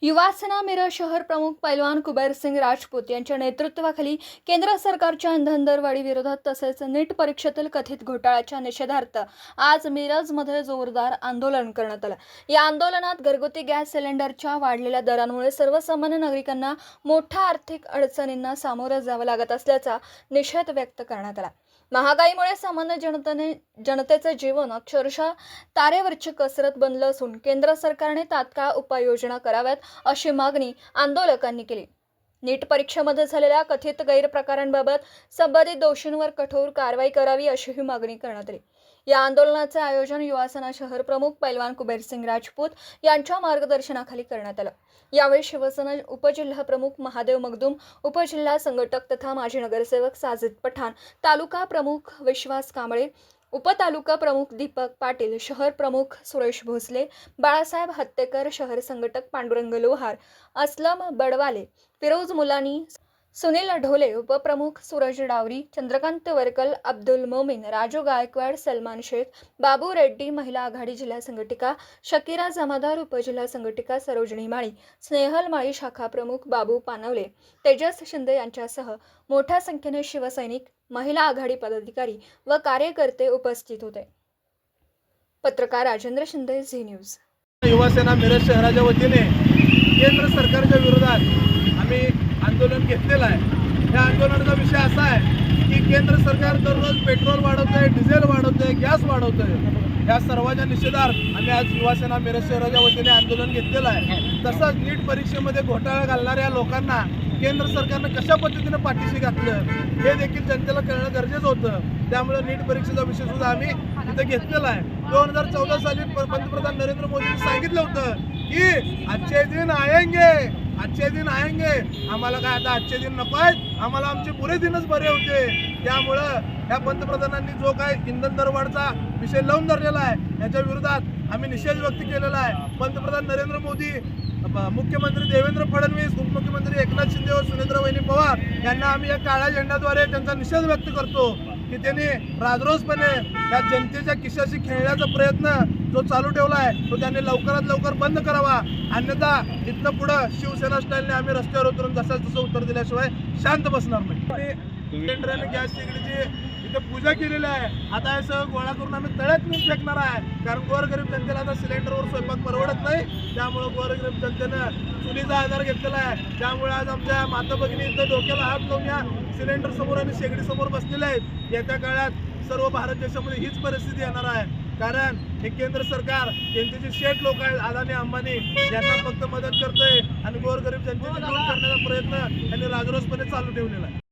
युवासेना मिरज शहर प्रमुख पैलवान कुबेर सिंग राजपूत यांच्या नेतृत्वाखाली केंद्र सरकारच्या इंधन दरवाढी विरोधात तसेच नीट परीक्षेतील कथित घोटाळ्याच्या निषेधार्थ आज मिरजमध्ये जोरदार आंदोलन करण्यात आलं। या आंदोलनात घरगुती गॅस सिलेंडरच्या वाढलेल्या दरांमुळे सर्वसामान्य नागरिकांना मोठ्या आर्थिक अडचणींना सामोरं जावं लागत असल्याचा निषेध व्यक्त करण्यात आला। महागाईमुळे सामान्य जनतेचे जीवन अक्षरशः तारेवरची कसरत बनलं असून केंद्र सरकारने तात्काळ उपाययोजना कराव्यात अशी मागणी आंदोलकांनी केली। नीट परीक्षेमध्ये झालेल्या कथित गैरप्रकारांबाबत संबंधित दोषींवर कठोर कारवाई करावी अशीही मागणी करण्यात आली। या आंदोलनाचे आयोजन युवासेना शहर प्रमुख पैलवान कुबेर सिंग राजपूत यांच्या मार्गदर्शनाखाली करण्यात आलं। यावेळी शिवसेना उपजिल्हा प्रमुख महादेव मगदूम, उपजिल्हा संघटक तथा माजी नगरसेवक साजिद पठाण, तालुका प्रमुख विश्वास कांबळे, उपतालुका प्रमुख दीपक पाटील, शहर प्रमुख सुरेश भोसले, बाळासाहेब हत्तेकर, शहर संघटक पांडुरंग लोहार, असलम बडवाले, फिरोज मुलानी, सुनील ढोले, उपप्रमुख सूरज डावरी, चंद्रकांत वरकल, अब्दुल मोमीन, राजू गायकवाड, सलमान शेख, बाबू रेड्डी, महिला आघाडी जिल्हा संघटिका शकीरा जमादार, उपजिल्हा संघटिका सरोजनी माळी, स्नेहल माळी, शाखा प्रमुख बाबू पानवले, तेजस शिंदे यांच्यासह मोठ्या संख्येने शिवसैनिक, महिला आघाडी पदाधिकारी व कार्यकर्ते उपस्थित होते। पत्रकार राजेंद्र शिंदे, झी न्यूज। युवासेना मिरज शहराच्या वतीने केंद्र सरकारच्या विरोधात आम्ही आंदोलन घेतलेलं आहे। या आंदोलनाचा विषय असा आहे की केंद्र सरकार दररोज पेट्रोल वाढवतंय, डिझेल वाढवतंय, गॅस वाढवतंय। या सर्वांच्या निषेधार्थ आम्ही आज युवासेना मिरज शहराच्या वतीने आंदोलन घेतलेलं आहे। तसंच नीट परीक्षेमध्ये घोटाळा घालणाऱ्या लोकांना केंद्र सरकारनं कशा पद्धतीने पाठीशी घातलं हे देखील जनतेला कळणं गरजेचं होतं। त्यामुळे नीट परीक्षेचा विषय सुद्धा आम्ही इथं घेतलेला आहे। 2014 साली पंतप्रधान नरेंद्र मोदींनी सांगितलं होतं की अच्छे दिन आएंगे, आम्हाला काय आता अच्छे दिन नको आहेत, आम्हाला आमचे बुरे दिनच बरे होते। त्यामुळं या पंतप्रधानांनी जो काय इंधन दरवाढीचा विषय लावून धरलेला आहे याच्या विरोधात आम्ही निषेध व्यक्त केलेला आहे। पंतप्रधान नरेंद्र मोदी, मुख्यमंत्री देवेंद्र फडणवीस, उपमुख्यमंत्री एकनाथ शिंदे व सुनेत्रा वहिनी पवार यांना आम्ही या काळ्या झेंड्याद्वारे त्यांचा निषेध व्यक्त करतो की त्यांनी राजरोसपणे या जनतेच्या खिशाशी खेळण्याचा प्रयत्न जो चालू ठेवला आहे तो त्यांनी लवकरात लवकर बंद करावा, अन्यथा इथनं पुढं शिवसेना स्टाईलने आम्ही रस्त्यावर उतरून तसं उत्तर दिल्याशिवाय शांत बसणार नाही। सिलेंडर आणि गॅस शेगडीची इथे पूजा केलेली आहे। आता हे सगळं गोळा करून आम्ही तळ्यात नेऊन फेकणार आहे, कारण गोरगरीब जनतेला आता सिलेंडरवर स्वयंपाक परवडत नाही। त्यामुळे गोरगरीब जनतेनं चुलीचा आधार घेतलेला आहे। त्यामुळे आज आमच्या माता भगिनी इथं डोक्याला हात लावून या सिलेंडर समोर आणि शेगडी समोर बसलेले आहेत। येत्या काळात सर्व भारत देशामध्ये हीच परिस्थिती येणार आहे, कारण हे केंद्र सरकार जनतेचे शेठ लोक आहेत, अदानी अंबानी, यांना फक्त मदत करतंय आणि गोरगरीब जनतेची लूट करण्याचा प्रयत्न त्यांनी राजरोसपणे चालू ठेवलेला आहे।